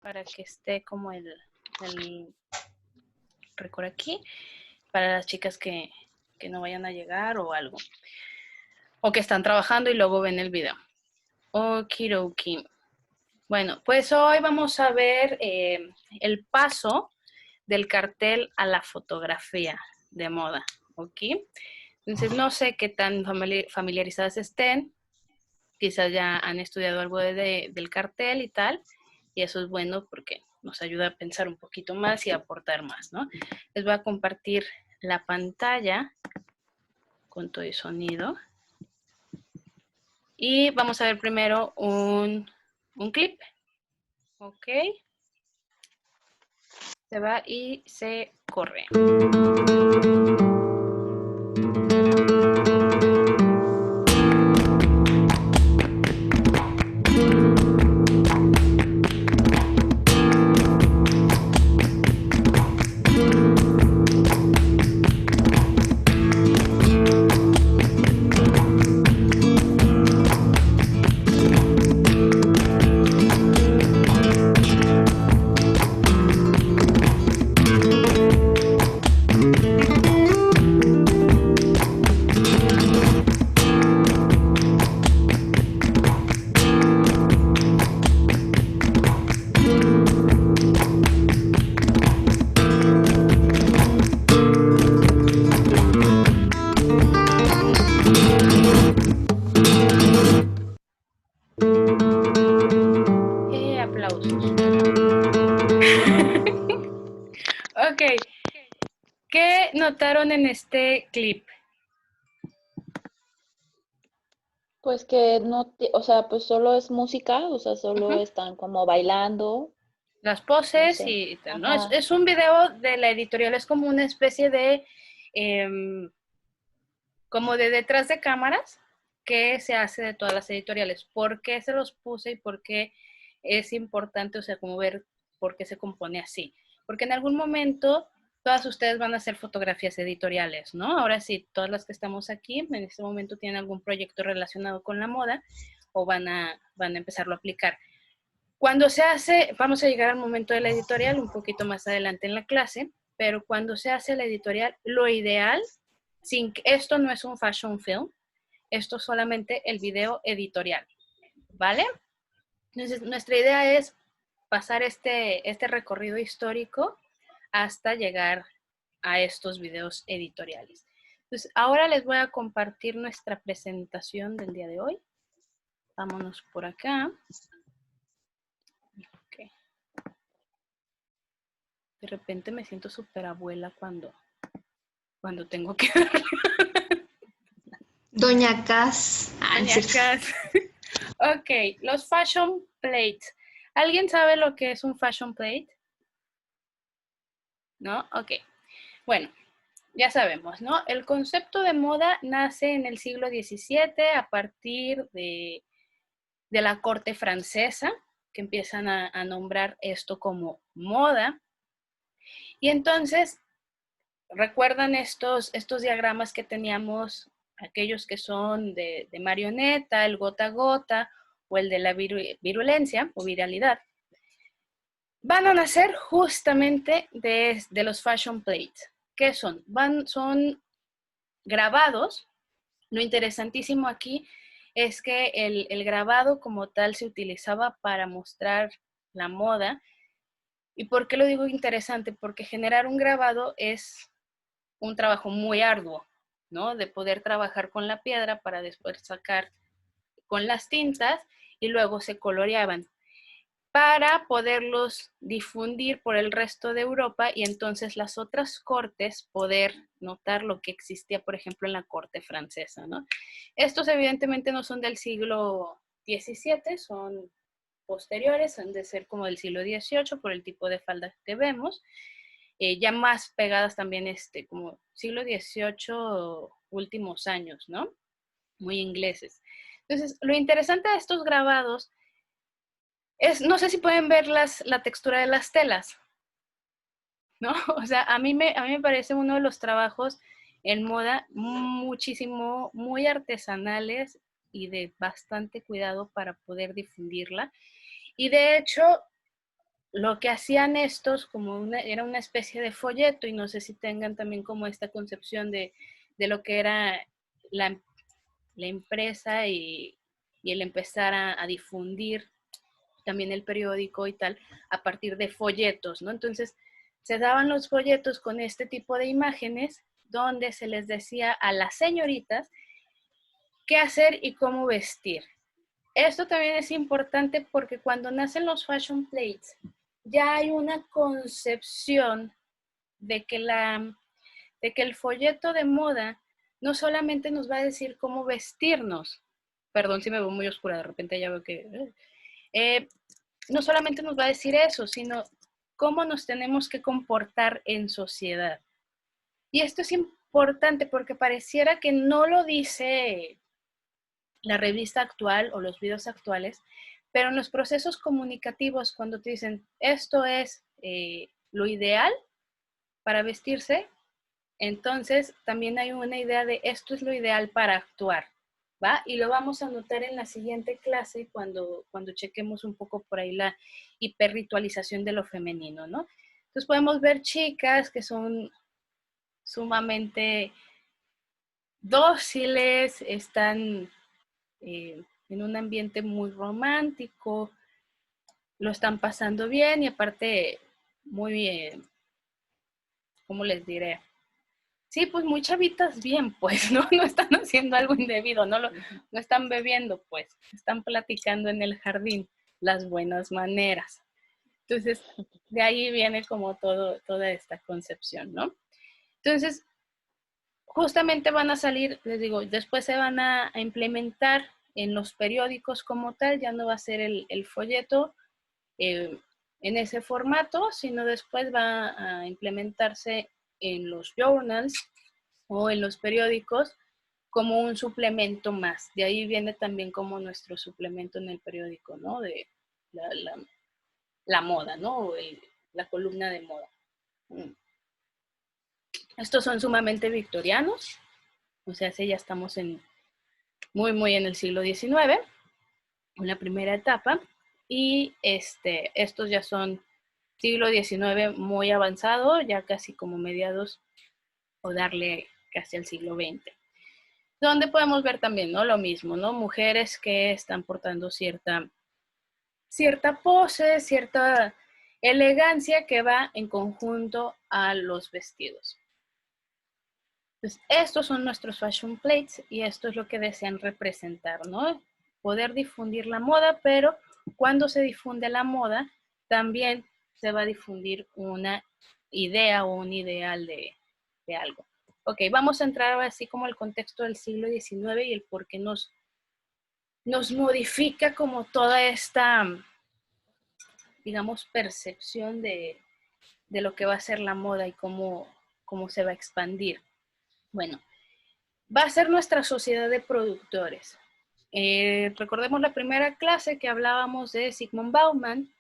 para que esté como el récord aquí, para las chicas que no vayan a llegar o algo. O que están trabajando y luego ven el video. Okidoki. Bueno, pues hoy vamos a ver el paso del cartel a la fotografía de moda, ¿ok? Entonces no sé qué tan familiarizadas estén, quizás ya han estudiado algo del cartel y tal, y eso es bueno porque nos ayuda a pensar un poquito más y a aportar más, ¿no? Les voy a compartir la pantalla con todo el sonido. Y vamos a ver primero un clip, ¿ok? Se va y se corre. Aplausos. Ok. ¿Qué notaron en este clip? Pues que no, o sea, pues solo es música, o sea, solo están como bailando, Las no poses sé. y tal, ¿no? Ajá. Es un video de la editorial, es como una especie de, como de detrás de cámaras que se hace de todas las editoriales. ¿Por qué se los puse y por qué es importante, o sea, como ver por qué se compone así? Porque en algún momento todas ustedes van a hacer fotografías editoriales, ¿no? Ahora sí, todas las que estamos aquí en este momento tienen algún proyecto relacionado con la moda o van a empezarlo a aplicar. Cuando se hace, vamos a llegar al momento de la editorial un poquito más adelante en la clase, pero cuando se hace la editorial, lo ideal, esto no es un fashion film, esto es solamente el video editorial, ¿vale? Entonces, nuestra idea es pasar este recorrido histórico hasta llegar a estos videos editoriales. Entonces, ahora les voy a compartir nuestra presentación del día de hoy. Vámonos por acá. Okay. De repente me siento súper abuela cuando tengo que Doña Cass. Doña Cas. Ok, los fashion plates. ¿Alguien sabe lo que es un fashion plate? ¿No? Ok. Bueno, ya sabemos, ¿no? El concepto de moda nace en el siglo XVII a partir de la corte francesa, que empiezan a nombrar esto como moda. Y entonces, ¿recuerdan estos diagramas que teníamos, aquellos que son de marioneta, el gota a gota o el de la virulencia o viralidad? Van a nacer justamente de los fashion plates. ¿Qué son? Son grabados. Lo interesantísimo aquí es que el grabado como tal se utilizaba para mostrar la moda. ¿Y por qué lo digo interesante? Porque generar un grabado es un trabajo muy arduo, ¿no? De poder trabajar con la piedra para después sacar con las tintas y luego se coloreaban para poderlos difundir por el resto de Europa y entonces las otras cortes poder notar lo que existía, por ejemplo, en la corte francesa, ¿no? Estos evidentemente no son del siglo XVII, son posteriores, han de ser como del siglo XVIII por el tipo de falda que vemos, ya más pegadas también como siglo XVIII últimos años, ¿no? Muy ingleses. Entonces, lo interesante de estos grabados es, no sé si pueden ver la textura de las telas, ¿no? O sea, a mí me parece uno de los trabajos en moda muchísimo, muy artesanales y de bastante cuidado para poder difundirla. Y de hecho, lo que hacían estos era una especie de folleto, y no sé si tengan también como esta concepción de lo que era la, la empresa y el empezar a difundir también el periódico y tal, a partir de folletos, ¿no? Entonces, se daban los folletos con este tipo de imágenes donde se les decía a las señoritas qué hacer y cómo vestir. Esto también es importante porque cuando nacen los fashion plates, ya hay una concepción de que, de que el folleto de moda no solamente nos va a decir cómo vestirnos, perdón si me veo muy oscura, de repente ya veo que... no solamente nos va a decir eso, sino cómo nos tenemos que comportar en sociedad. Y esto es importante porque pareciera que no lo dice la revista actual o los videos actuales, pero en los procesos comunicativos, cuando te dicen esto es lo ideal para vestirse, entonces también hay una idea de esto es lo ideal para actuar, ¿va? Y lo vamos a notar en la siguiente clase cuando chequemos un poco por ahí la hiperritualización de lo femenino, ¿no? Entonces podemos ver chicas que son sumamente dóciles, están en un ambiente muy romántico, lo están pasando bien y aparte muy bien, ¿cómo les diré? Sí, pues muy chavitas bien, pues, ¿no? No están haciendo algo indebido, no están bebiendo, pues, están platicando en el jardín, las buenas maneras. Entonces, de ahí viene como toda esta concepción, ¿no? Entonces, justamente van a salir, les digo, después se van a implementar en los periódicos como tal, ya no va a ser el folleto en ese formato, sino después va a implementarse en los journals o en los periódicos como un suplemento más. De ahí viene también como nuestro suplemento en el periódico, ¿no? De la moda, ¿no? O la columna de moda. Estos son sumamente victorianos, o sea, sí, ya estamos muy en el siglo XIX, en la primera etapa, y estos ya son siglo XIX muy avanzado, ya casi como mediados o darle casi al siglo XX. Donde podemos ver también, ¿no? Lo mismo, ¿no? Mujeres que están portando cierta pose, cierta elegancia que va en conjunto a los vestidos. Entonces, estos son nuestros fashion plates y esto es lo que desean representar, ¿no? Poder difundir la moda, pero cuando se difunde la moda, también se va a difundir una idea o un ideal de algo. Ok, vamos a entrar ahora así como el contexto del siglo XIX y el por qué nos modifica como toda esta, digamos, percepción de lo que va a ser la moda y cómo se va a expandir. Bueno, va a ser nuestra sociedad de productores. Recordemos la primera clase que hablábamos de Zygmunt Bauman,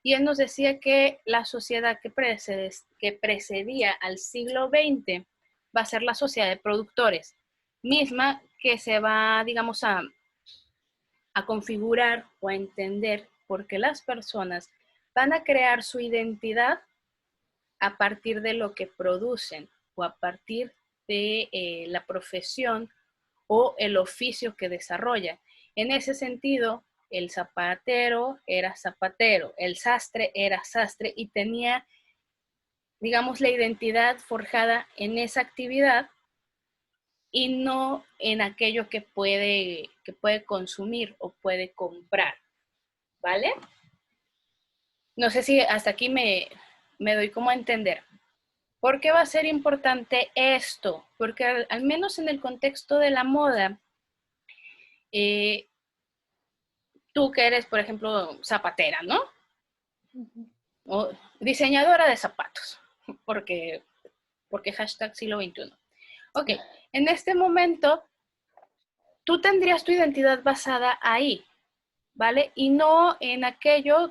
y él nos decía que la sociedad que precedía al siglo XX va a ser la sociedad de productores, misma que se va, digamos, a configurar o a entender porque las personas van a crear su identidad a partir de lo que producen o a partir de la profesión o el oficio que desarrolla. En ese sentido, el zapatero era zapatero, el sastre era sastre y tenía, digamos, la identidad forjada en esa actividad y no en aquello que puede consumir o puede comprar, ¿vale? No sé si hasta aquí me doy como a entender. ¿Por qué va a ser importante esto? Porque al menos en el contexto de la moda, eh, tú que eres, por ejemplo, zapatera, ¿no? O diseñadora de zapatos, porque hashtag siglo XXI. Ok, en este momento, tú tendrías tu identidad basada ahí, ¿vale? Y no en aquello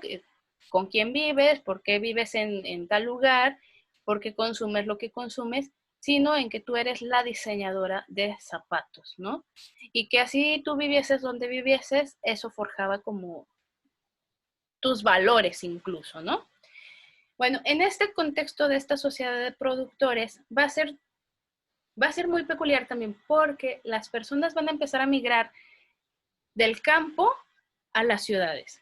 con quién vives, por qué vives en tal lugar, por qué consumes lo que consumes, sino en que tú eres la diseñadora de zapatos, ¿no? Y que así tú vivieses donde vivieses, eso forjaba como tus valores incluso, ¿no? Bueno, en este contexto de esta sociedad de productores va a ser muy peculiar también porque las personas van a empezar a migrar del campo a las ciudades.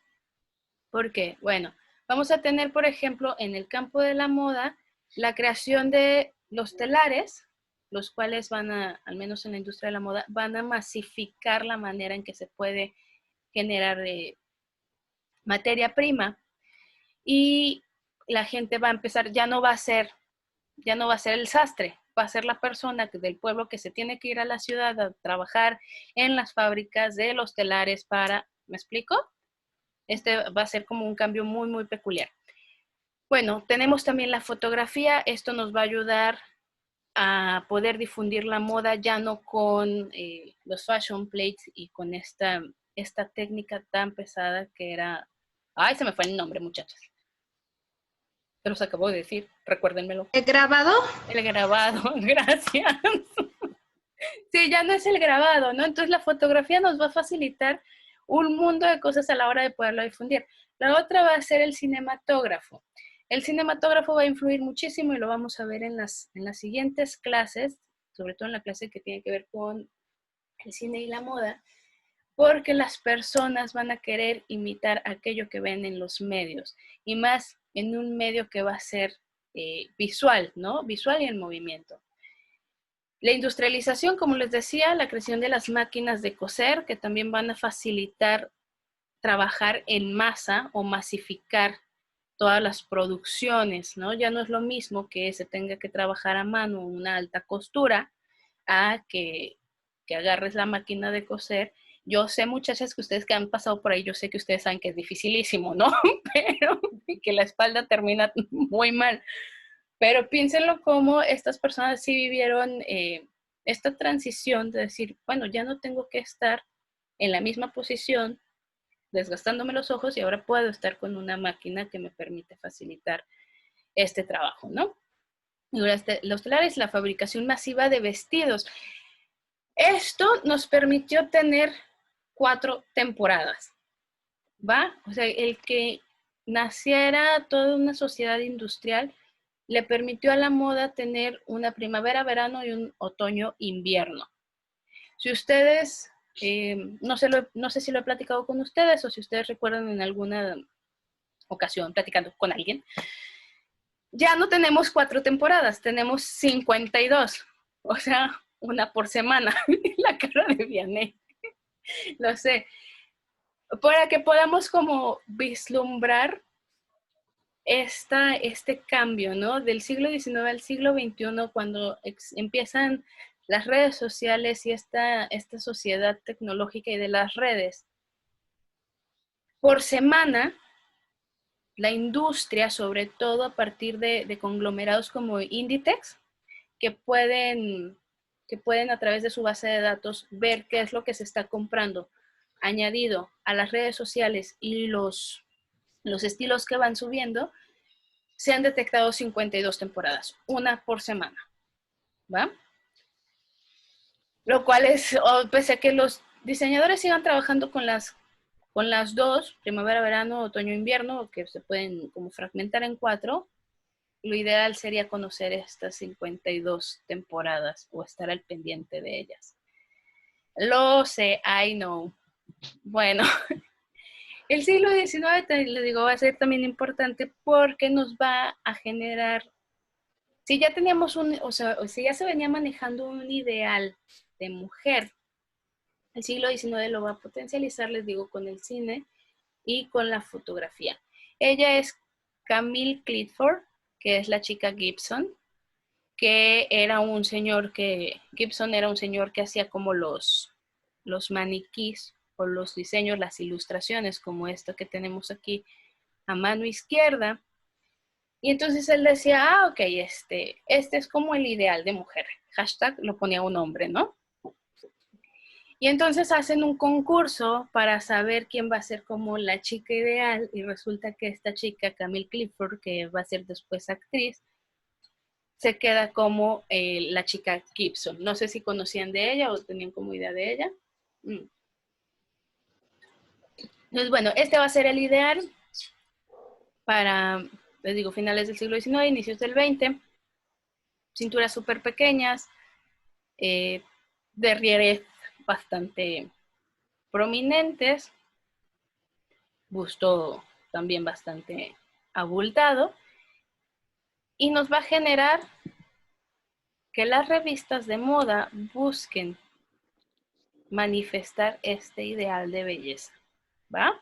¿Por qué? Bueno, vamos a tener, por ejemplo, en el campo de la moda, la creación de los telares, los cuales van a, al menos en la industria de la moda, van a masificar la manera en que se puede generar materia prima y la gente va a empezar, ya no va a ser el sastre, va a ser la persona del pueblo que se tiene que ir a la ciudad a trabajar en las fábricas de los telares para, ¿me explico? Este va a ser como un cambio muy, muy peculiar. Bueno, tenemos también la fotografía. Esto nos va a ayudar a poder difundir la moda ya no con los fashion plates y con esta técnica tan pesada que era... Ay, se me fue el nombre, muchachos. Se los acabo de decir, recuérdenmelo. ¿El grabado? El grabado, gracias. Sí, ya no es el grabado, ¿no? Entonces la fotografía nos va a facilitar un mundo de cosas a la hora de poderlo difundir. La otra va a ser el cinematógrafo. El cinematógrafo va a influir muchísimo y lo vamos a ver en las siguientes clases, sobre todo en la clase que tiene que ver con el cine y la moda, porque las personas van a querer imitar aquello que ven en los medios y más en un medio que va a ser visual, ¿no? Visual y en movimiento. La industrialización, como les decía, la creación de las máquinas de coser, que también van a facilitar trabajar en masa o masificar todas las producciones, ¿no? Ya no es lo mismo que se tenga que trabajar a mano una alta costura a que agarres la máquina de coser. Yo sé, muchachas, que ustedes que han pasado por ahí, yo sé que ustedes saben que es dificilísimo, ¿no? Pero que la espalda termina muy mal. Pero piénsenlo como estas personas sí vivieron esta transición de decir, bueno, ya no tengo que estar en la misma posición, desgastándome los ojos y ahora puedo estar con una máquina que me permite facilitar este trabajo, ¿no? Los telares, la fabricación masiva de vestidos. Esto nos permitió tener 4 temporadas, ¿va? O sea, el que naciera toda una sociedad industrial le permitió a la moda tener una primavera, verano y un otoño, invierno. Si ustedes, no sé si lo he platicado con ustedes o si ustedes recuerdan en alguna ocasión platicando con alguien, ya no tenemos 4 temporadas, tenemos 52, o sea, una por semana. La cara de Vianney, lo sé, para que podamos como vislumbrar este cambio, ¿no? Del siglo XIX al siglo XXI, cuando empiezan las redes sociales y esta sociedad tecnológica y de las redes. Por semana, la industria, sobre todo a partir de conglomerados como Inditex, que pueden a través de su base de datos ver qué es lo que se está comprando, añadido a las redes sociales y los estilos que van subiendo, se han detectado 52 temporadas, una por semana, ¿va? Lo cual es, pese a que los diseñadores sigan trabajando con las dos, primavera, verano, otoño, invierno, que se pueden como fragmentar en 4, lo ideal sería conocer estas 52 temporadas o estar al pendiente de ellas. Lo sé, I know. Bueno, el siglo XIX, les digo, va a ser también importante porque nos va a generar, si ya teníamos o si ya se venía manejando un ideal de mujer, el siglo XIX lo va a potencializar, les digo, con el cine y con la fotografía. Ella es Camille Clifford, que es la chica Gibson, que era un señor Gibson era un señor que hacía como los maniquís o los diseños, las ilustraciones, como esto que tenemos aquí a mano izquierda. Y entonces él decía, ok, este es como el ideal de mujer. Hashtag lo ponía un hombre, ¿no? Y entonces hacen un concurso para saber quién va a ser como la chica ideal y resulta que esta chica, Camille Clifford, que va a ser después actriz, se queda como la chica Gibson. No sé si conocían de ella o tenían como idea de ella. Entonces, bueno, este va a ser el ideal para les digo, finales del siglo XIX, inicios del XX, cinturas súper pequeñas, derrieres bastante prominentes, busto también bastante abultado, y nos va a generar que las revistas de moda busquen manifestar este ideal de belleza, ¿va?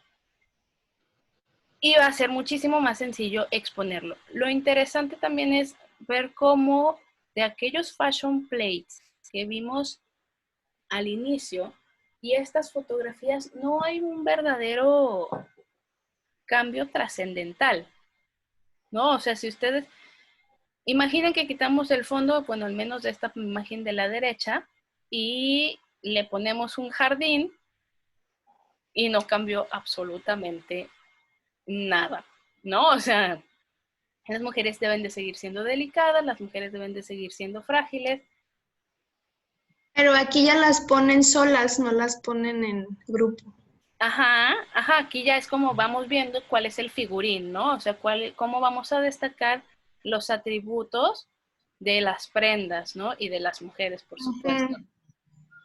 Y va a ser muchísimo más sencillo exponerlo. Lo interesante también es ver cómo de aquellos fashion plates que vimos al inicio y estas fotografías no hay un verdadero cambio trascendental, ¿no? O sea, si ustedes imaginen que quitamos el fondo, bueno, al menos de esta imagen de la derecha, y le ponemos un jardín y no cambió absolutamente nada, ¿no? O sea, las mujeres deben de seguir siendo delicadas, las mujeres deben de seguir siendo frágiles. Pero aquí ya las ponen solas, no las ponen en grupo. Ajá, ajá, aquí ya es como vamos viendo cuál es el figurín, ¿no? O sea, cómo vamos a destacar los atributos de las prendas, ¿no? Y de las mujeres, por supuesto.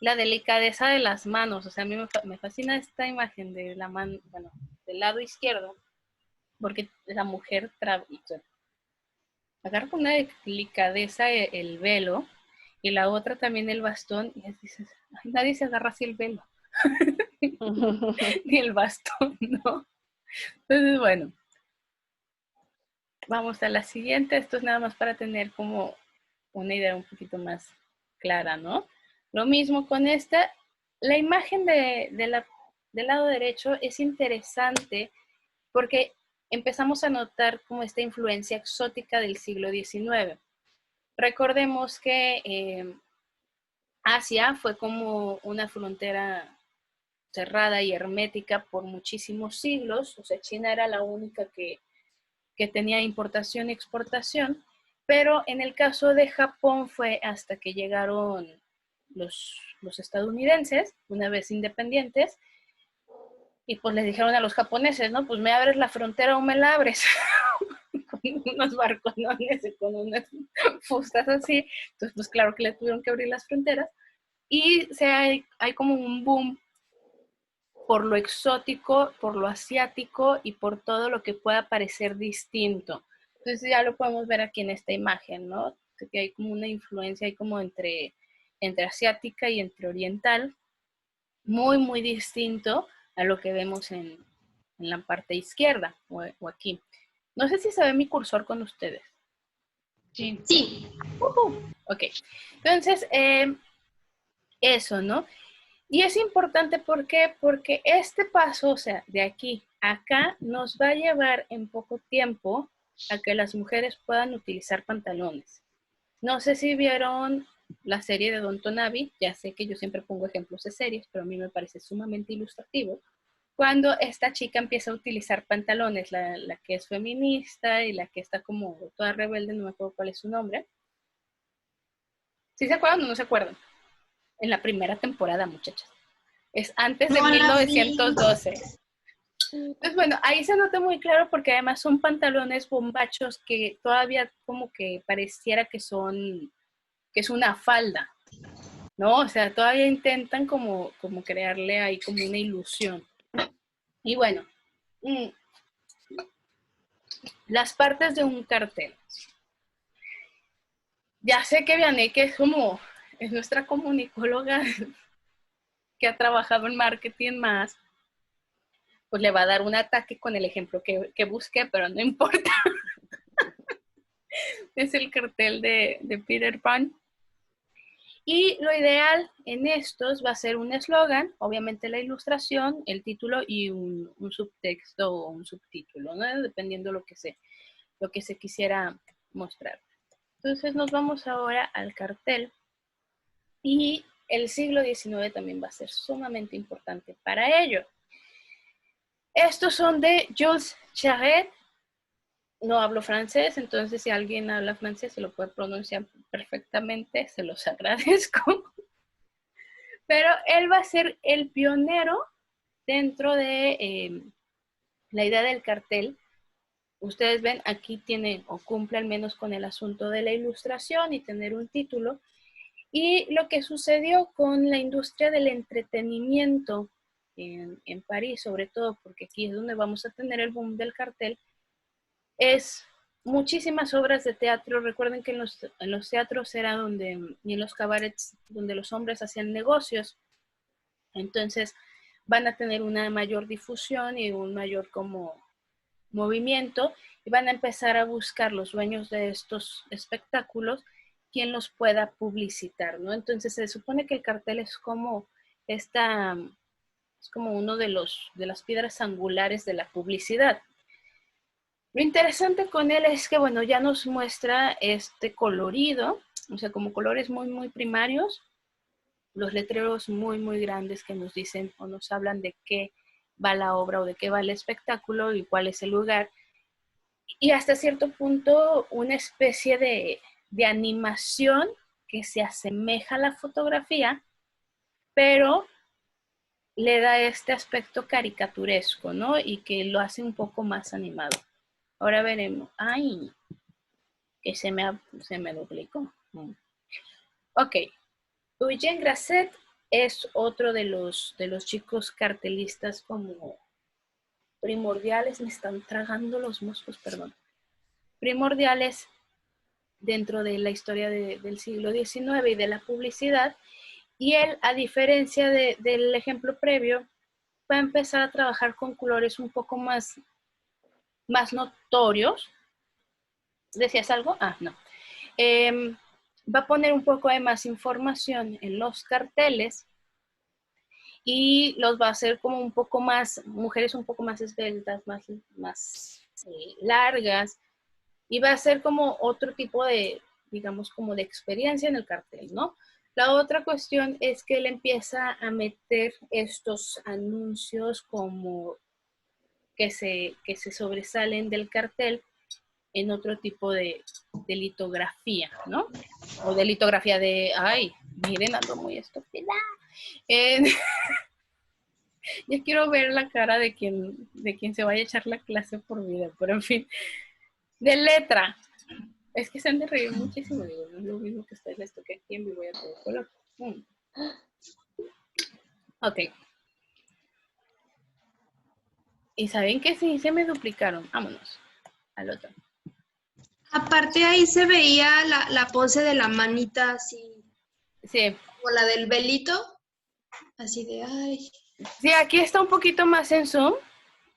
La delicadeza de las manos, o sea, a mí me fascina esta imagen de la mano, bueno, del lado izquierdo, porque la mujer o sea, agarra con una delicadeza el velo y la otra también el bastón y dices, ay, nadie se agarra así el velo, ni el bastón, ¿no? Entonces, bueno, vamos a la siguiente. Esto es nada más para tener como una idea un poquito más clara, ¿no? Lo mismo con esta. La imagen del lado derecho es interesante porque empezamos a notar como esta influencia exótica del siglo XIX. Recordemos que Asia fue como una frontera cerrada y hermética por muchísimos siglos. O sea, China era la única que tenía importación y exportación, pero en el caso de Japón fue hasta que llegaron los estadounidenses, una vez independientes, y pues les dijeron a los japoneses, ¿no? Pues me abres la frontera o me la abres. Con unos barconones y con unas fustas así. Entonces, pues claro que le tuvieron que abrir las fronteras. Y hay como un boom por lo exótico, por lo asiático y por todo lo que pueda parecer distinto. Entonces ya lo podemos ver aquí en esta imagen, ¿no? Que hay como una influencia ahí como entre asiática y entre oriental, muy, muy distinto a lo que vemos en la parte izquierda o aquí. No sé si se ve mi cursor con ustedes. Sí. Sí. Ok, entonces eso, ¿no? Y es importante, ¿por qué? Porque este paso, o sea, de aquí a acá, nos va a llevar en poco tiempo a que las mujeres puedan utilizar pantalones. No sé si vieron la serie de Downton Abbey, ya sé que yo siempre pongo ejemplos de series, pero a mí me parece sumamente ilustrativo. Cuando esta chica empieza a utilizar pantalones, la que es feminista y la que está como toda rebelde, no me acuerdo cuál es su nombre. ¿Sí se acuerdan o no se acuerdan? En la primera temporada, muchachas. Es antes de No las vi. 1912. Entonces, bueno, ahí se nota muy claro porque además son pantalones bombachos que todavía como que pareciera que es una falda, ¿no? O sea, todavía intentan como crearle ahí como una ilusión. Y bueno, las partes de un cartel. Ya sé que Vianney, que es nuestra comunicóloga que ha trabajado en marketing más, pues le va a dar un ataque con el ejemplo que busqué, pero no importa. Es el cartel de Peter Pan. Y lo ideal en estos va a ser un eslogan, obviamente la ilustración, el título y un subtexto o un subtítulo, ¿no? Dependiendo lo que se quisiera mostrar. Entonces nos vamos ahora al cartel y el siglo XIX también va a ser sumamente importante para ello. Estos son de Jules Charette. No hablo francés, entonces si alguien habla francés se lo puede pronunciar perfectamente, se los agradezco. Pero él va a ser el pionero dentro de la idea del cartel, Ustedes ven, aquí tiene o cumple al menos con el asunto de la ilustración y tener un título. Y lo que sucedió con la industria del entretenimiento en París, sobre todo porque aquí es donde vamos a tener el boom del cartel, es muchísimas obras de teatro. Recuerden que en los teatros era donde, y en los cabarets, donde los hombres hacían negocios. Entonces van a tener una mayor difusión y un mayor como movimiento, y van a empezar a buscar los dueños de estos espectáculos quien los pueda publicitar, ¿no? Entonces se supone que el cartel es como esta, es como uno de las piedras angulares de la publicidad. Lo interesante con él es que, bueno, ya nos muestra este colorido, o sea, como colores muy, muy primarios, los letreros muy, muy grandes que nos dicen o nos hablan de qué va la obra o de qué va el espectáculo y cuál es el lugar. Y hasta cierto punto una especie de animación que se asemeja a la fotografía, pero le da este aspecto caricaturesco, ¿no? Y que lo hace un poco más animado. Ahora veremos. ¡Ay! Que se me duplicó. Ok. Eugene Grasset es otro de los chicos cartelistas como primordiales. Me están tragando los moscos, perdón. Primordiales dentro de la historia del siglo XIX y de la publicidad. Y él, a diferencia del ejemplo previo, va a empezar a trabajar con colores un poco más notorios. ¿Decías algo? Ah, no. Va a poner un poco de más información en los carteles y los va a hacer como un poco más, mujeres un poco más esbeltas, más largas, y va a ser como otro tipo de, digamos, como de experiencia en el cartel, ¿no? La otra cuestión es que él empieza a meter estos anuncios como que se sobresalen del cartel en otro tipo de litografía, ¿no? O de litografía de, ay, miren, ando muy estúpida. Ya quiero ver la cara de quien se vaya a echar la clase por vida, pero en fin, de letra. Es que se han de reír muchísimo, digo, no es lo mismo que ustedes les toque aquí en vivo y a todo color. Ok. ¿Y saben qué? Sí, se me duplicaron. Vámonos al otro. Aparte ahí se veía la pose de la manita así, Sí. o la del velito, así de, ay. Sí, aquí está un poquito más en zoom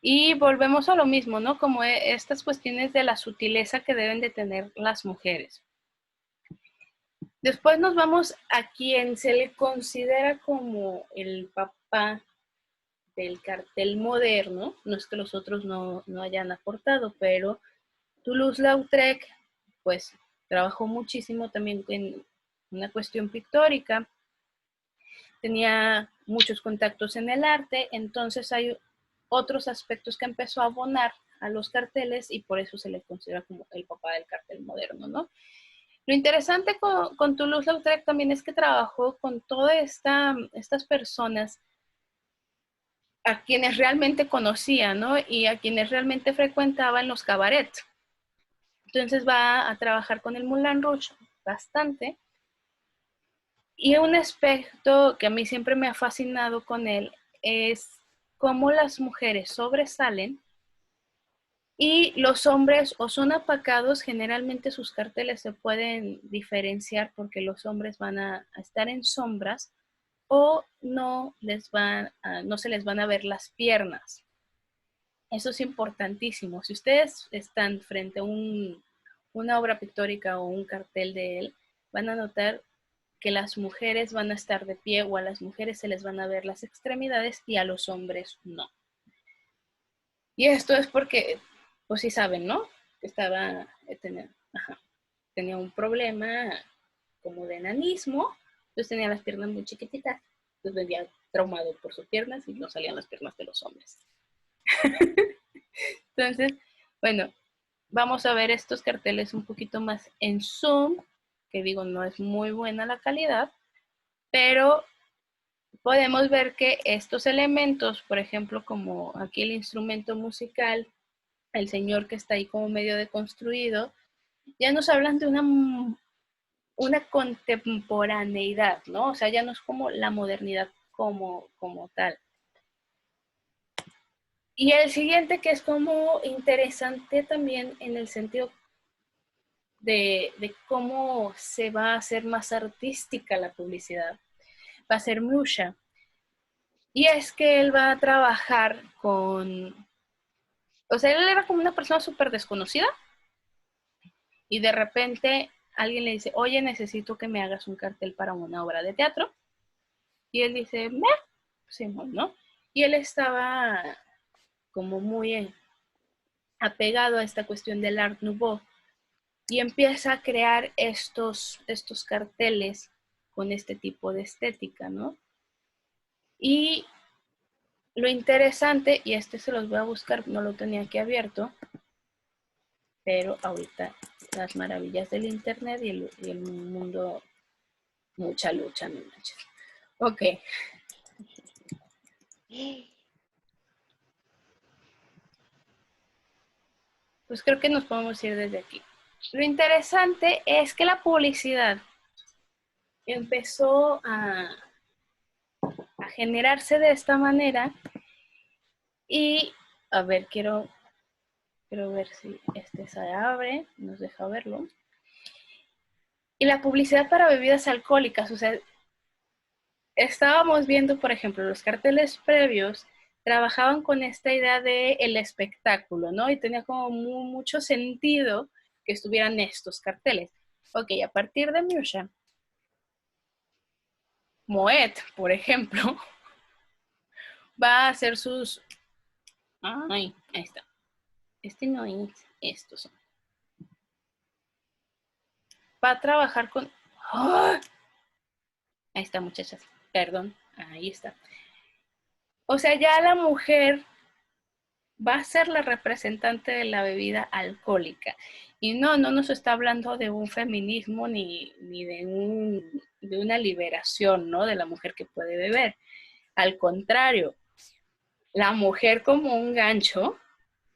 y volvemos a lo mismo, ¿no? Como estas cuestiones de la sutileza que deben de tener las mujeres. Después nos vamos a quien se le considera como el papá del cartel moderno. No es que los otros no hayan aportado, pero Toulouse-Lautrec, pues, trabajó muchísimo también en una cuestión pictórica. Tenía muchos contactos en el arte, entonces hay otros aspectos que empezó a abonar a los carteles y por eso se le considera como el papá del cartel moderno, ¿no? Lo interesante con Toulouse-Lautrec también es que trabajó con todas estas personas a quienes realmente conocía, ¿no? Y a quienes realmente frecuentaba en los cabarets. Entonces va a trabajar con el Moulin Rouge bastante. Y un aspecto que a mí siempre me ha fascinado con él es cómo las mujeres sobresalen y los hombres o son apacados. Generalmente sus carteles se pueden diferenciar porque los hombres van a estar en sombras o no se les van a ver las piernas. Eso es importantísimo. Si ustedes están frente a una obra pictórica o un cartel de él, van a notar que las mujeres van a estar de pie o a las mujeres se les van a ver las extremidades y a los hombres no. Y esto es porque, pues sí saben, ¿no? Que tenía un problema como de enanismo, entonces tenía las piernas muy chiquititas, entonces venía traumado por sus piernas y no salían las piernas de los hombres. Entonces, bueno, vamos a ver estos carteles un poquito más en zoom, que digo, no es muy buena la calidad, pero podemos ver que estos elementos, por ejemplo, como aquí el instrumento musical, el señor que está ahí como medio deconstruido, ya nos hablan de una contemporaneidad, ¿no? O sea, ya no es como la modernidad como tal. Y el siguiente que es como interesante también en el sentido de cómo se va a hacer más artística la publicidad, va a ser Musha. Y es que él va a trabajar o sea, él era como una persona súper desconocida y de repente alguien le dice, oye, necesito que me hagas un cartel para una obra de teatro. Y él dice, sí, ¿no? Y él estaba como muy apegado a esta cuestión del Art Nouveau y empieza a crear estos carteles con este tipo de estética, ¿no? Y lo interesante, y este se los voy a buscar, no lo tenía aquí abierto, pero ahorita las maravillas del internet y el mundo, mucha lucha, no manches. Ok, pues creo que nos podemos ir desde aquí. Lo interesante es que la publicidad empezó a generarse de esta manera y, a ver, quiero ver si este se abre, nos deja verlo. Y la publicidad para bebidas alcohólicas, o sea, estábamos viendo, por ejemplo, los carteles previos trabajaban con esta idea de el espectáculo, ¿no? Y tenía como mucho sentido que estuvieran estos carteles. Ok, a partir de Musha, Moet, por ejemplo, va a hacer sus... Ay, ahí está. Este no es, estos son. Va a trabajar con... ¡Oh! Ahí está, muchachas. Perdón, ahí está. O sea, ya la mujer va a ser la representante de la bebida alcohólica. Y no nos está hablando de un feminismo ni de una liberación, ¿no? De la mujer que puede beber. Al contrario, la mujer como un gancho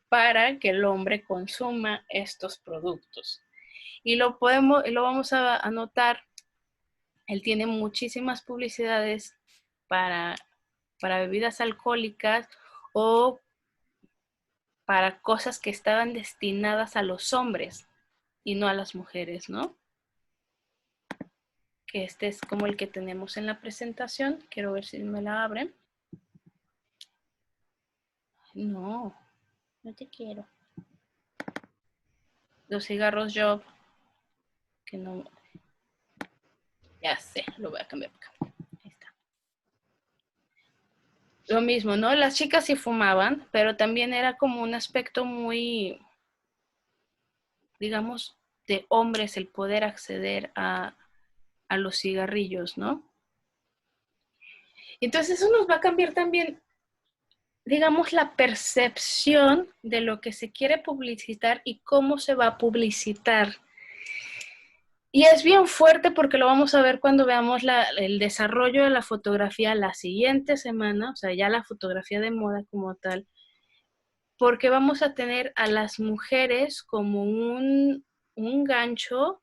para que el hombre consuma estos productos. Y lo vamos a notar, él tiene muchísimas publicidades para bebidas alcohólicas o para cosas que estaban destinadas a los hombres y no a las mujeres, ¿no? Que este es como el que tenemos en la presentación. Quiero ver si me la abren. No, no te quiero. Los cigarros Job, que no... Ya sé, lo voy a cambiar acá. Ahí está. Lo mismo, ¿no? Las chicas sí fumaban, pero también era como un aspecto muy, digamos, de hombres el poder acceder a los cigarrillos, ¿no? Entonces eso nos va a cambiar también, digamos, la percepción de lo que se quiere publicitar y cómo se va a publicitar. Y es bien fuerte porque lo vamos a ver cuando veamos el desarrollo de la fotografía la siguiente semana, o sea, ya la fotografía de moda como tal, porque vamos a tener a las mujeres como un gancho,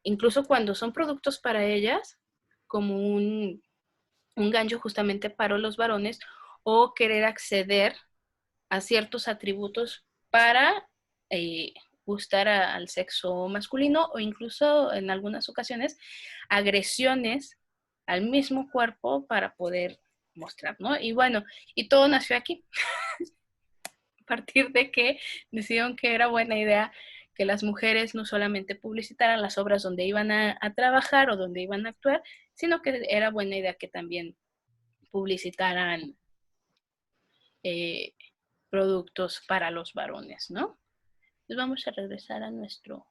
incluso cuando son productos para ellas, como un gancho justamente para los varones o querer acceder a ciertos atributos para gustar al sexo masculino o incluso en algunas ocasiones agresiones al mismo cuerpo para poder mostrar, ¿no? Y bueno, y todo nació aquí, a partir de que decidieron que era buena idea que las mujeres no solamente publicitaran las obras donde iban a trabajar o donde iban a actuar, sino que era buena idea que también publicitaran eh, productos para los varones, ¿no? Pues vamos a regresar a nuestra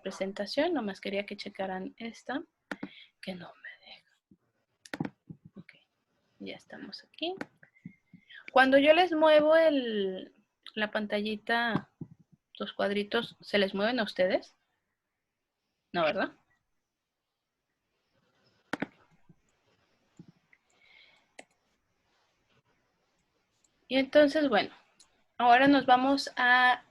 presentación. Nomás quería que checaran esta, que no me deja. Ok, ya estamos aquí. Cuando yo les muevo la pantallita, los cuadritos, ¿se les mueven a ustedes? No, ¿verdad? Y entonces, bueno, ahora nos vamos a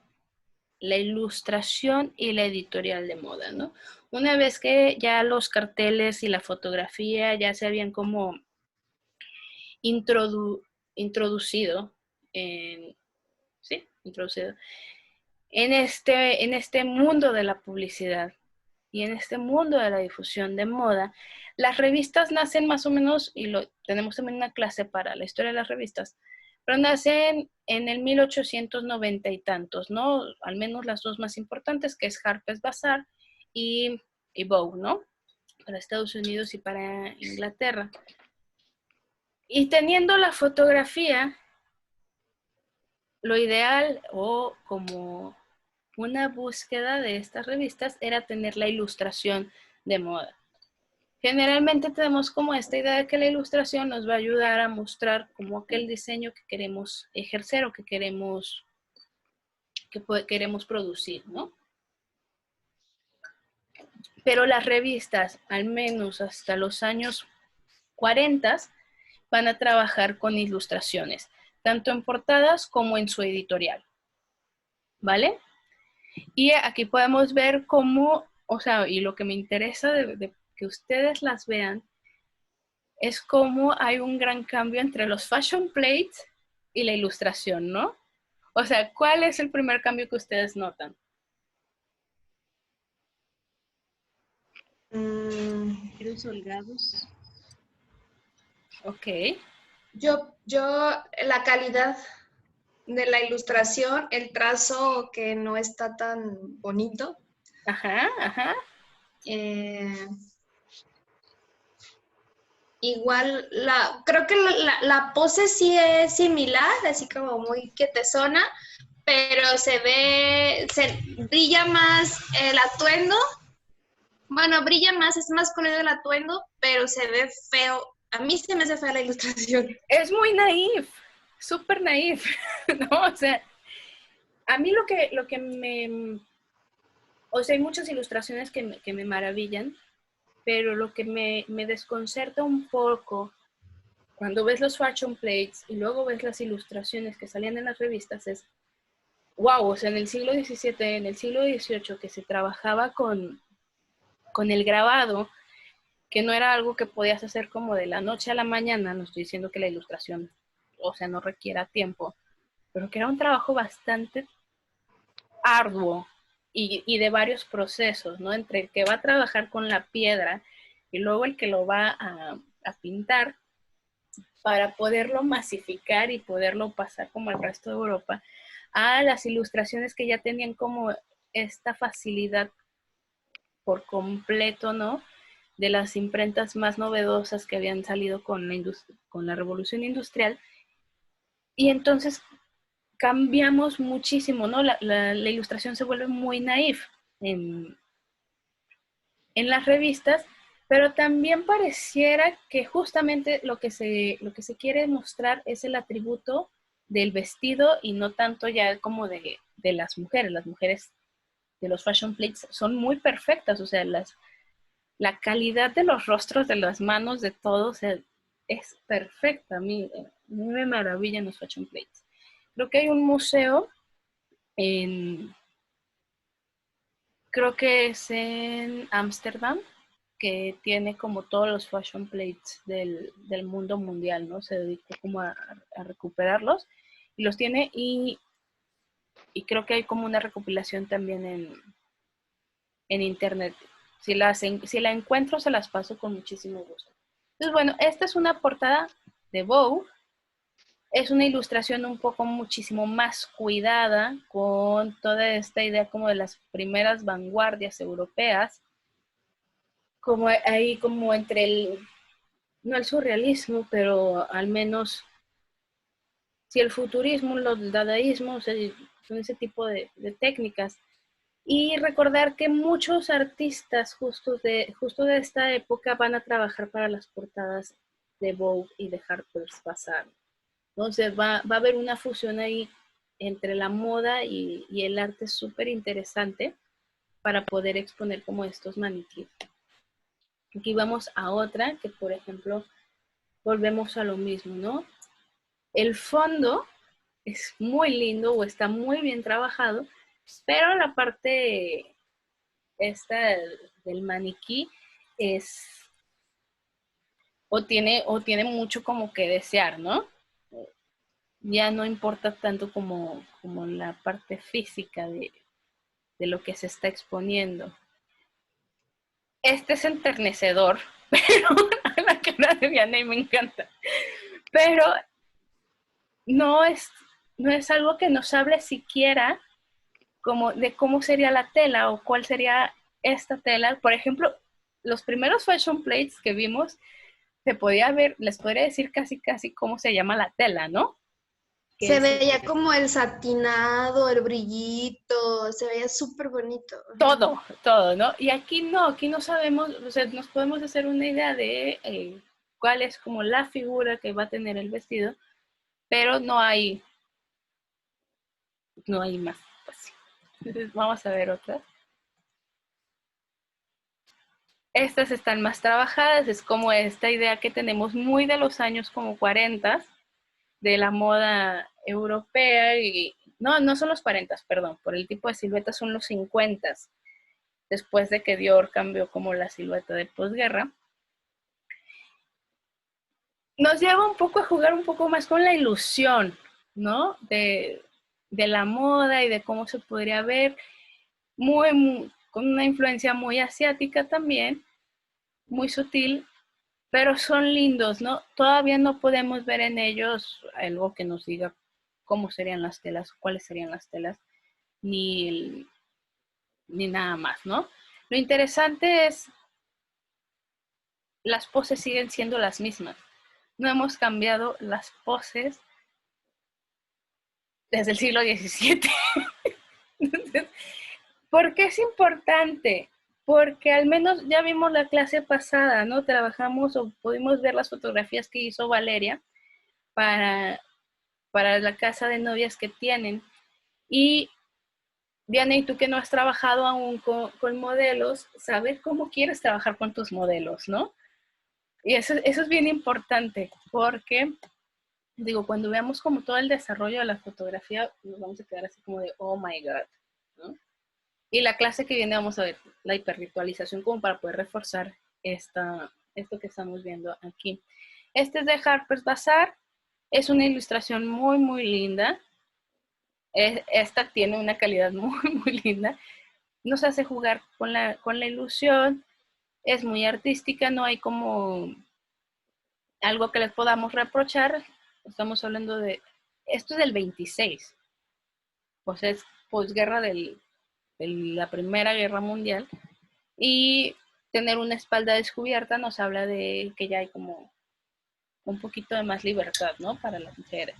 la ilustración y la editorial de moda, ¿no? Una vez que ya los carteles y la fotografía ya se habían como introducido en, sí, introducido en este mundo de la publicidad y en este mundo de la difusión de moda, las revistas nacen más o menos, y tenemos también una clase para la historia de las revistas, pero nacen en el 1890 y tantos, ¿no? Al menos las dos más importantes, que es Harper's Bazaar y Vogue, ¿no? Para Estados Unidos y para Inglaterra. Y teniendo la fotografía, lo ideal o como una búsqueda de estas revistas era tener la ilustración de moda. Generalmente tenemos como esta idea de que la ilustración nos va a ayudar a mostrar como aquel diseño que queremos ejercer o que queremos producir, ¿no? Pero las revistas, al menos hasta los años 40, van a trabajar con ilustraciones, tanto en portadas como en su editorial, ¿vale? Y aquí podemos ver cómo, o sea, y lo que me interesa de que ustedes las vean, es cómo hay un gran cambio entre los fashion plates y la ilustración, ¿no? O sea, ¿cuál es el primer cambio que ustedes notan? Los holgados. Ok. La calidad de la ilustración, el trazo que no está tan bonito. Ajá, ajá. Igual, creo que la pose sí es similar, así como muy quietezona, pero brilla más el atuendo. Bueno, brilla más, es más colorido el atuendo, pero se ve feo. A mí se me hace fea la ilustración. Es muy naif, súper naif, ¿no? O sea, a mí lo que me... O sea, hay muchas ilustraciones que me maravillan, pero lo que me desconcerta un poco cuando ves los fashion plates y luego ves las ilustraciones que salían en las revistas es, wow, o sea, en el siglo XVII, en el siglo XVIII, que se trabajaba con el grabado, que no era algo que podías hacer como de la noche a la mañana, no estoy diciendo que la ilustración, o sea, no requiera tiempo, pero que era un trabajo bastante arduo y de varios procesos, ¿no? Entre el que va a trabajar con la piedra y luego el que lo va a pintar para poderlo masificar y poderlo pasar como al resto de Europa, a las ilustraciones que ya tenían como esta facilidad por completo, ¿no? De las imprentas más novedosas que habían salido con la revolución industrial. Y entonces cambiamos muchísimo, ¿no? La ilustración se vuelve muy naif en las revistas, pero también pareciera que justamente lo que se quiere mostrar es el atributo del vestido y no tanto ya como de las mujeres. Las mujeres de los fashion plates son muy perfectas, o sea, la calidad de los rostros, de las manos, de todo, o sea, es perfecta. A mí me maravillan los fashion plates. Creo que hay un museo creo que es en Ámsterdam, que tiene como todos los fashion plates del mundo mundial, ¿no? Se dedicó como a recuperarlos y los tiene y creo que hay como una recopilación también en internet. Si la encuentro, se las paso con muchísimo gusto. Entonces, bueno, esta es una portada de Vogue. Es una ilustración un poco muchísimo más cuidada, con toda esta idea como de las primeras vanguardias europeas, como ahí como entre no el surrealismo, pero al menos si el futurismo, el dadaísmo, o sea, son ese tipo de técnicas. Y recordar que muchos artistas justo de esta época van a trabajar para las portadas de Vogue y de Harper's Bazaar. Entonces va a haber una fusión ahí entre la moda y el arte súper interesante para poder exponer como estos maniquíes. Aquí vamos a otra que, por ejemplo, volvemos a lo mismo, ¿no? El fondo es muy lindo o está muy bien trabajado, pero la parte esta del maniquí es o tiene mucho como que desear, ¿no? Ya no importa tanto como la parte física de lo que se está exponiendo. Este es enternecedor, pero la cara de Vianney me encanta. Pero no es, no es algo que nos hable siquiera como de cómo sería la tela o cuál sería esta tela. Por ejemplo, los primeros fashion plates que vimos, se podía ver, les podría decir casi casi cómo se llama la tela, ¿no? Que Se es veía como el satinado, el brillito, se veía súper bonito. todo, ¿no? Y aquí no sabemos, o sea, nos podemos hacer una idea de cuál es como la figura que va a tener el vestido, pero no hay más. Pues, sí. Entonces, vamos a ver otras. Estas están más trabajadas, es como esta idea que tenemos muy de los años como 40, de la moda europea, y no son los 40, perdón, por el tipo de silueta son los 50, después de que Dior cambió como la silueta de posguerra. Nos lleva un poco a jugar un poco más con la ilusión, ¿no? De la moda y de cómo se podría ver, con una influencia muy asiática también, muy sutil, pero son lindos, ¿no? Todavía no podemos ver en ellos algo que nos diga cómo serían las telas, cuáles serían las telas, ni nada más, ¿no? Lo interesante es, las poses siguen siendo las mismas. No hemos cambiado las poses desde el siglo XVII. Entonces, ¿por qué es importante? Porque al menos ya vimos la clase pasada, ¿no? Trabajamos o pudimos ver las fotografías que hizo Valeria para, para la casa de novias que tienen. Y Diana, y tú que no has trabajado aún con modelos, sabes cómo quieres trabajar con tus modelos, ¿no? Y eso es bien importante, porque, digo, cuando veamos como todo el desarrollo de la fotografía, nos vamos a quedar así como de, oh my God, ¿no? Y la clase que viene vamos a ver la hipervirtualización como para poder reforzar esto que estamos viendo aquí. Este es de Harper's Bazaar, es una ilustración muy, muy linda. Esta tiene una calidad muy, muy linda. Nos hace jugar con la ilusión, es muy artística, no hay como algo que les podamos reprochar. Estamos hablando esto es del 26, pues es posguerra de la Primera Guerra Mundial, y tener una espalda descubierta nos habla de que ya hay como un poquito de más libertad, ¿no? Para las mujeres.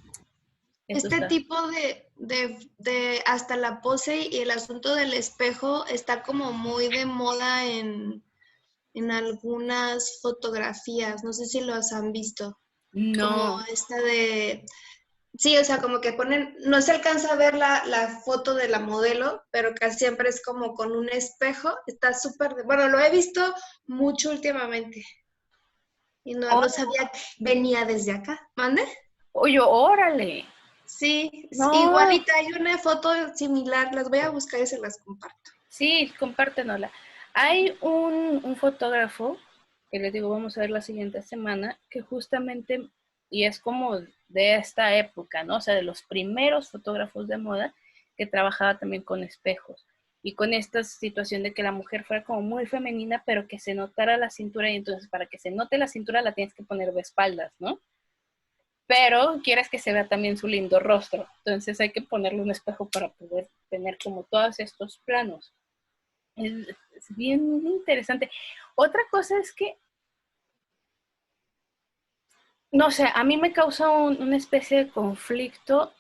Eso Este está. tipo de hasta la pose y el asunto del espejo está como muy de moda en algunas fotografías. No sé si los han visto. Como No. esta de... Sí, o sea, como que ponen, no se alcanza a ver la foto de la modelo, pero casi siempre es como con un espejo. Está súper... Bueno, lo he visto mucho últimamente y no sabía que venía desde acá. ¿Mande? Oye, órale. Sí, No. igualita, hay una foto similar, las voy a buscar y se las comparto. Sí, compártenosla. Hay un fotógrafo, que les digo, vamos a ver la siguiente semana, que justamente, y es como de esta época, ¿no? O sea, de los primeros fotógrafos de moda, que trabajaba también con espejos. Y con esta situación de que la mujer fuera como muy femenina, pero que se notara la cintura, y entonces para que se note la cintura la tienes que poner de espaldas, ¿no? Pero quieres que se vea también su lindo rostro. Entonces hay que ponerle un espejo para poder tener como todos estos planos. Es bien interesante. Otra cosa es que, no sé, a mí me causa una especie de conflicto,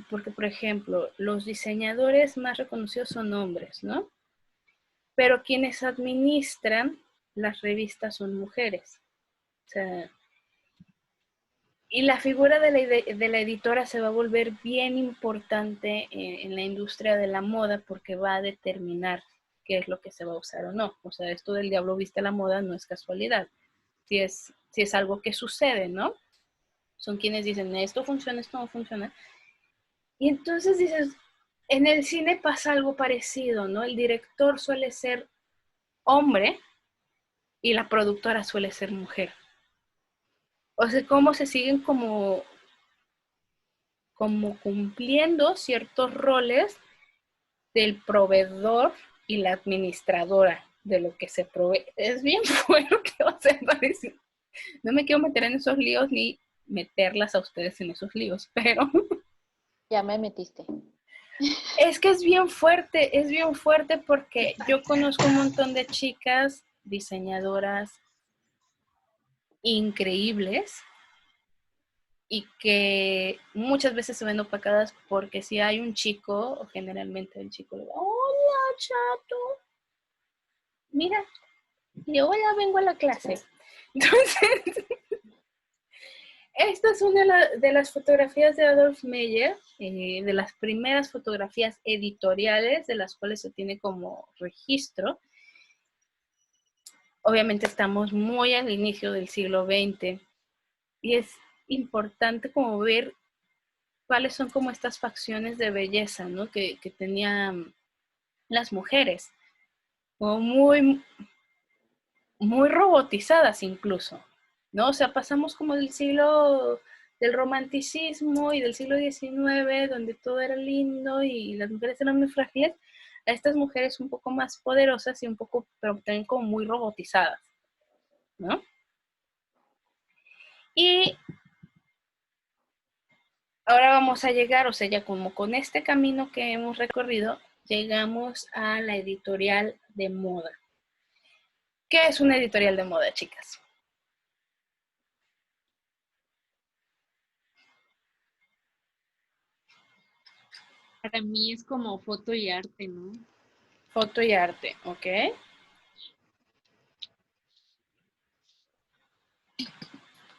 porque, por ejemplo, los diseñadores más reconocidos son hombres, ¿no? Pero quienes administran las revistas son mujeres. O sea, y la figura de la editora se va a volver bien importante en la industria de la moda, porque va a determinar qué es lo que se va a usar o no. O sea, esto del diablo viste la moda no es casualidad, si es algo que sucede, ¿no? son quienes dicen esto funciona, esto no funciona. Y entonces dices, en el cine pasa algo parecido, ¿no? El director suele ser hombre y la productora suele ser mujer. O sea, cómo se siguen como cumpliendo ciertos roles del proveedor y la administradora de lo que se provee. Es bien fuerte, o sea, parece. No me quiero meter en esos líos ni meterlas a ustedes en esos líos, pero Ya me metiste. es que es bien fuerte porque yo conozco un montón de chicas diseñadoras increíbles y que muchas veces se ven opacadas porque si hay un chico, o generalmente el chico le va, hola, chato, mira, y hola, vengo a la clase. Entonces, esta es una de las fotografías de Adolf Meyer, de las primeras fotografías editoriales de las cuales se tiene como registro. Obviamente estamos muy al inicio del siglo XX y es importante como ver cuáles son como estas facciones de belleza, ¿no? que tenían las mujeres, como muy robotizadas incluso, ¿no? O sea, pasamos como del siglo del romanticismo y del siglo XIX, donde todo era lindo y las mujeres eran muy frágiles, a estas mujeres un poco más poderosas y un poco, pero también como muy robotizadas, ¿no? Y ahora vamos a llegar, o sea, ya como con este camino que hemos recorrido, llegamos a la editorial de moda. ¿Qué es una editorial de moda, chicas? Para mí es como foto y arte, ¿no? Foto y arte, ¿ok?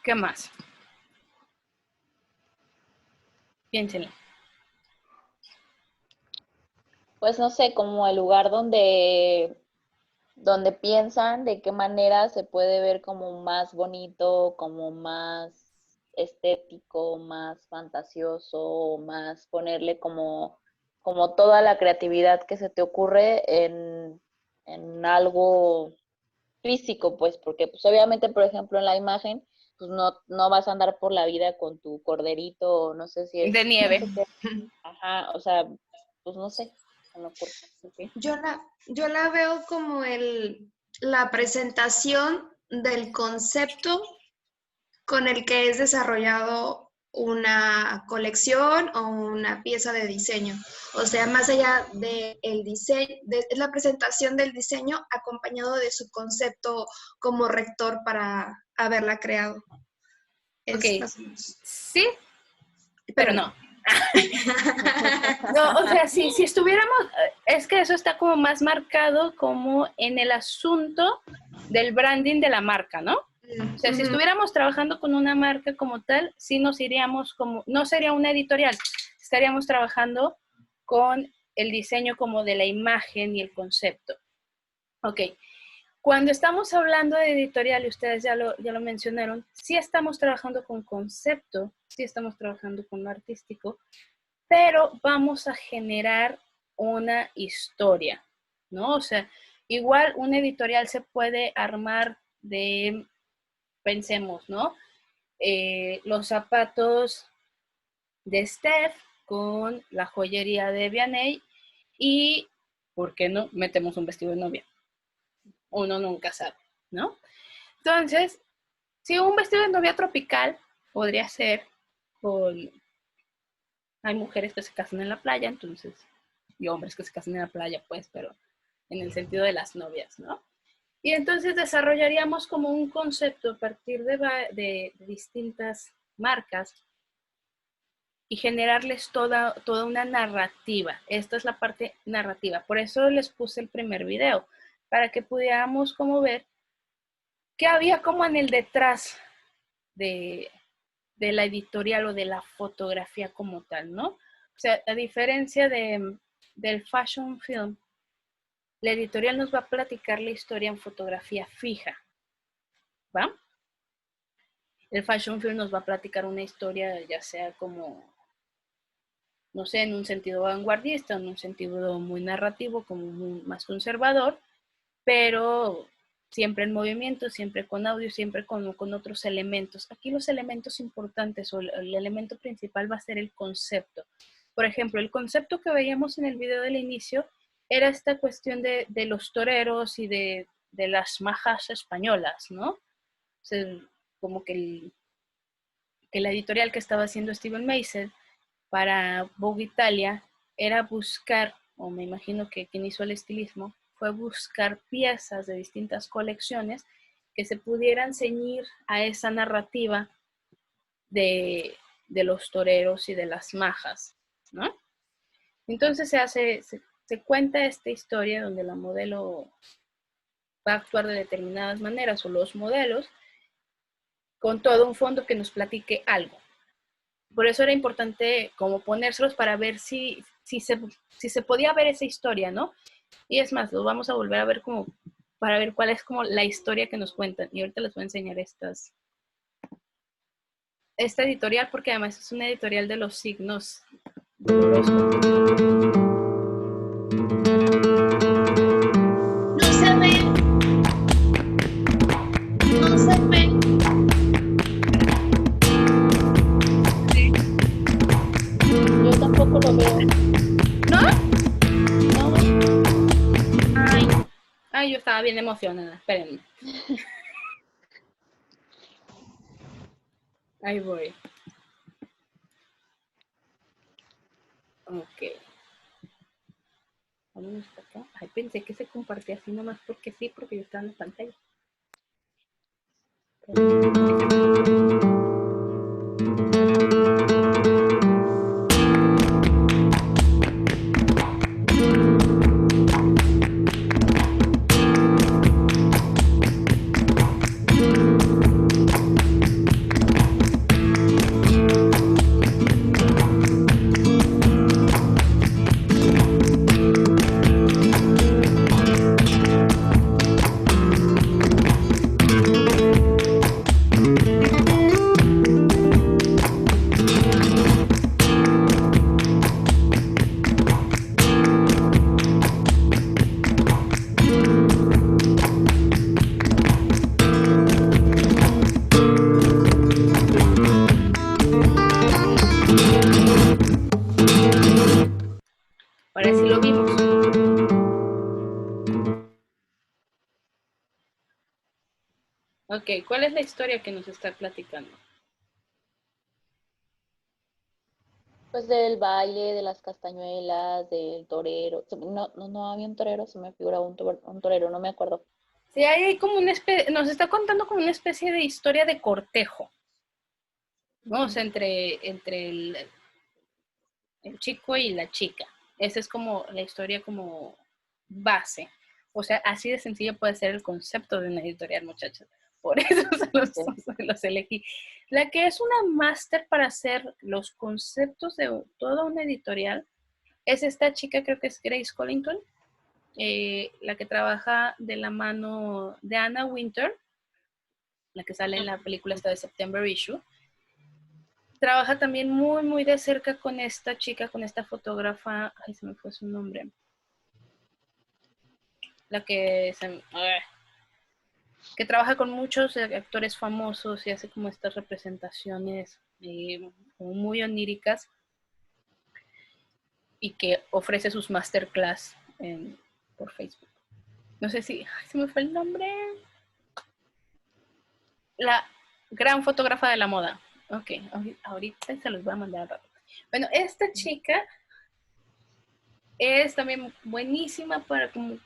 ¿Qué más? Piénsenlo. Pues no sé, como el lugar donde piensan de qué manera se puede ver como más bonito, como más estético, más fantasioso, más ponerle como toda la creatividad que se te ocurre en algo físico, pues, porque pues obviamente, por ejemplo, en la imagen, pues no vas a andar por la vida con tu corderito, no sé si De es, no nieve. sé qué, ajá, o sea, pues no sé, se me ocurre. Okay. Yo la veo como la presentación del concepto con el que es desarrollado una colección o una pieza de diseño. O sea, más allá del diseño, es la presentación del diseño acompañado de su concepto como rector para haberla creado. Ok, Es más o menos. sí, pero Pero no. No, o sea, si estuviéramos, es que eso está como más marcado como en el asunto del branding de la marca, ¿no? O sea, si estuviéramos trabajando con una marca como tal, sí nos iríamos como, no sería una editorial, estaríamos trabajando con el diseño como de la imagen y el concepto. Ok, cuando estamos hablando de editorial, y ustedes ya lo mencionaron, sí estamos trabajando con concepto, sí estamos trabajando con lo artístico, pero vamos a generar una historia, ¿no? O sea, igual un editorial se puede armar de, pensemos, ¿no? Los zapatos de Steph con la joyería de Vianney y, ¿por qué no? Metemos un vestido de novia. Uno nunca sabe, ¿no? Entonces, si un vestido de novia tropical podría ser con... Hay mujeres que se casan en la playa, entonces, y hombres que se casan en la playa, pues, pero en el sentido de las novias, ¿no? Y entonces desarrollaríamos como un concepto a partir de distintas marcas y generarles toda una narrativa. Esta es la parte narrativa. Por eso les puse el primer video, para que pudiéramos como ver qué había como en el detrás de la editorial o de la fotografía como tal, ¿no? O sea, a diferencia del fashion film, la editorial nos va a platicar la historia en fotografía fija, ¿va? el fashion film nos va a platicar una historia, ya sea como, no sé, en un sentido vanguardista, en un sentido muy narrativo, como muy más conservador, pero siempre en movimiento, siempre con audio, siempre con otros elementos. Aquí los elementos importantes o el elemento principal va a ser el concepto. Por ejemplo, el concepto que veíamos en el video del inicio era esta cuestión de los toreros y de las majas españolas, ¿no? O sea, como que la editorial que estaba haciendo Steven Meisel para Vogue Italia era buscar, o me imagino que quien hizo el estilismo, fue buscar piezas de distintas colecciones que se pudieran ceñir a esa narrativa de los toreros y de las majas, ¿no? Entonces se cuenta esta historia donde la modelo va a actuar de determinadas maneras o los modelos con todo un fondo que nos platique algo. Por eso era importante como ponérselos para ver si se podía ver esa historia, ¿no? Y es más, lo vamos a volver a ver como para ver cuál es como la historia que nos cuentan. Y ahorita les voy a enseñar esta editorial, porque además es una editorial de los signos del horóscopo. No se ve. No se ve. Yo tampoco lo veo. ¿No? No, Ay, yo estaba bien emocionada. Espérenme. Ahí voy. Ok. Vámonos para acá. Ay, pensé que se compartía así nomás porque sí, porque yo estaba en la pantalla. Ahora sí lo vimos. Ok, ¿cuál es la historia que nos está platicando? pues del baile, de las castañuelas, del torero. No había un torero, se me figura un torero, no me acuerdo. Sí, hay como una especie, nos está contando como una especie de historia de cortejo, ¿no? O sea, entre el chico y la chica. Esa es como la historia como base. O sea, así de sencillo puede ser el concepto de una editorial, muchachos. Por eso se los elegí. La que es una máster para hacer los conceptos de toda una editorial es esta chica, creo que es Grace Collington, la que trabaja de la mano de Anna Wintour, la que sale en la película esta de September Issue. Trabaja también muy, muy de cerca con esta chica, con esta fotógrafa, ay, se me fue su nombre, la que trabaja con muchos actores famosos y hace como estas representaciones como muy oníricas y que ofrece sus masterclass por Facebook. No sé si, ay, se me fue el nombre. La gran fotógrafa de la moda. Ok, ahorita se los voy a mandar rápido. Bueno, esta chica es también buenísima para como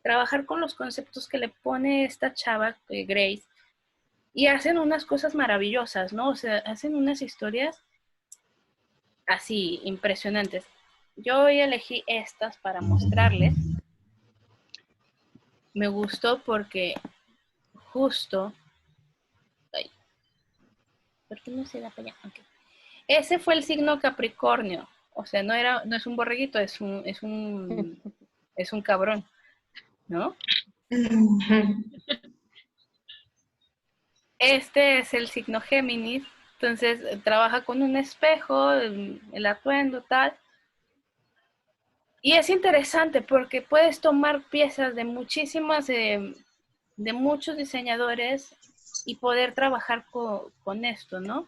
trabajar con los conceptos que le pone esta chava, Grace, y hacen unas cosas maravillosas, ¿no? O sea, hacen unas historias así, impresionantes. Yo hoy elegí estas para mostrarles. Me gustó porque justo... Ay, ¿por qué no se da para allá? Okay. Ese fue el signo Capricornio. O sea, no es un borreguito, es un cabrón, ¿no? Este es el signo Géminis, entonces trabaja con un espejo, el atuendo, tal. Y es interesante porque puedes tomar piezas de muchísimas, de muchos diseñadores y poder trabajar con esto, ¿no?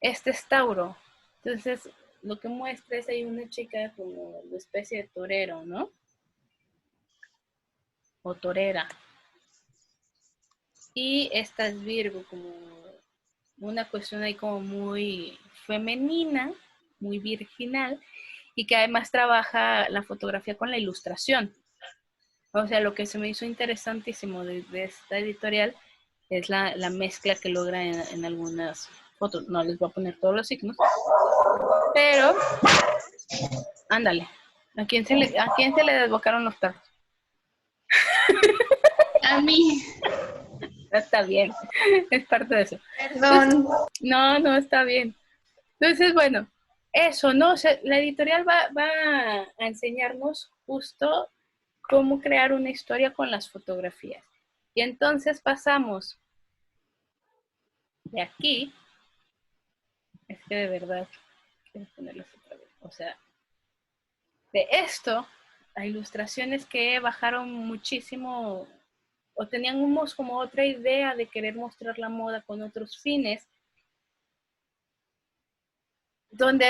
Este es Tauro. Entonces, lo que muestra es ahí una chica como una especie de torero, ¿no? O torera. Y esta es Virgo, como una cuestión ahí como muy femenina, muy virginal, y que además trabaja la fotografía con la ilustración. O sea, lo que se me hizo interesantísimo de esta editorial es la mezcla que logra en algunas fotos. No les voy a poner todos los signos, pero ándale. ¿A quién se le desbocaron los tarros? A mí, Está bien, es parte de eso. perdón. No, está bien. Entonces, bueno, eso, ¿no? O sea, la editorial va a enseñarnos justo cómo crear una historia con las fotografías. Y entonces pasamos de aquí, es que de verdad, quiero ponerlas otra vez, o sea, de esto a ilustraciones que bajaron muchísimo o teníamos como otra idea de querer mostrar la moda con otros fines, donde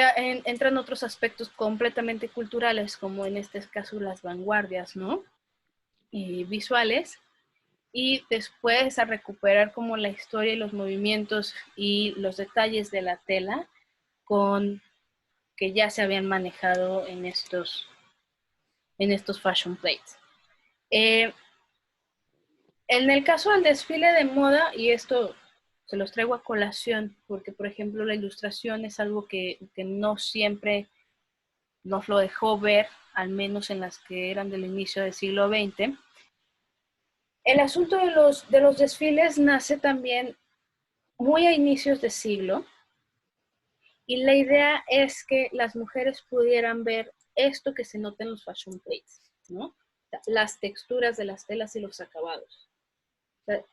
entran otros aspectos completamente culturales, como en este caso las vanguardias, ¿no? Y visuales, y después a recuperar como la historia y los movimientos y los detalles de la tela con que ya se habían manejado en estos fashion plates. En el caso del desfile de moda, y esto se los traigo a colación, porque por ejemplo la ilustración es algo que no siempre nos lo dejó ver, al menos en las que eran del inicio del siglo XX. El asunto de los desfiles nace también muy a inicios de siglo, y la idea es que las mujeres pudieran ver esto que se nota en los fashion plates, ¿no? Las texturas de las telas y los acabados. O sea,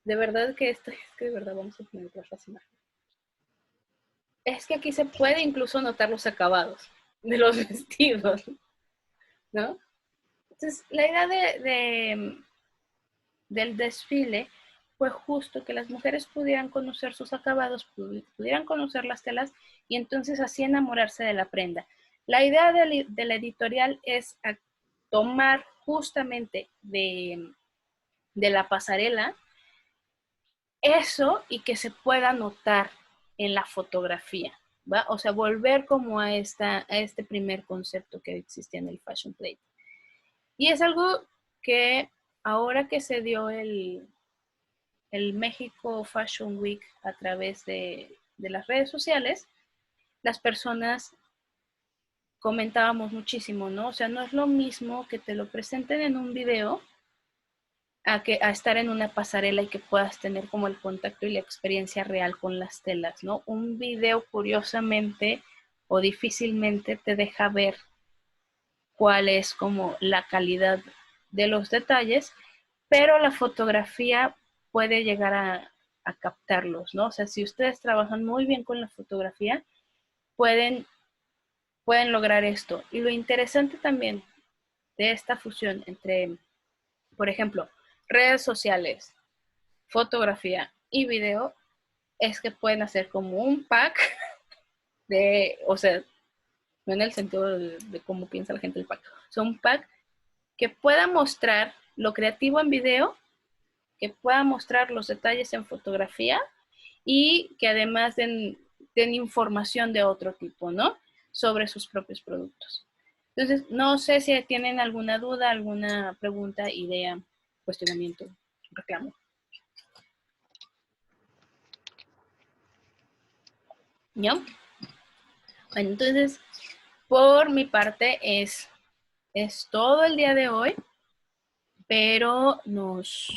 de verdad que esto, es que de verdad vamos a poner otras imágenes. Es que aquí se puede incluso notar los acabados de los vestidos, ¿no? Entonces, la idea del desfile fue justo que las mujeres pudieran conocer sus acabados, pudieran conocer las telas y entonces así enamorarse de la prenda. La idea de la editorial es tomar justamente de la pasarela eso y que se pueda notar en la fotografía, ¿va? O sea, volver como a este primer concepto que existía en el Fashion Plate. Y es algo que ahora que se dio el México Fashion Week a través de las redes sociales, las personas comentábamos muchísimo, ¿no? O sea, no es lo mismo que te lo presenten en un video a estar en una pasarela y que puedas tener como el contacto y la experiencia real con las telas, ¿no? Un video, curiosamente o difícilmente, te deja ver cuál es como la calidad de los detalles, pero la fotografía puede llegar a captarlos, ¿no? O sea, si ustedes trabajan muy bien con la fotografía, pueden lograr esto. Y lo interesante también de esta fusión entre, por ejemplo, redes sociales, fotografía y video, es que pueden hacer como un pack o sea, no en el sentido de cómo piensa la gente el pack, o sea, un pack que pueda mostrar lo creativo en video, que pueda mostrar los detalles en fotografía y que además den información de otro tipo, ¿no? Sobre sus propios productos. Entonces, no sé si tienen alguna duda, alguna pregunta, idea, cuestionamiento, reclamo. ¿Ya? Bueno, entonces, por mi parte es todo el día de hoy, pero nos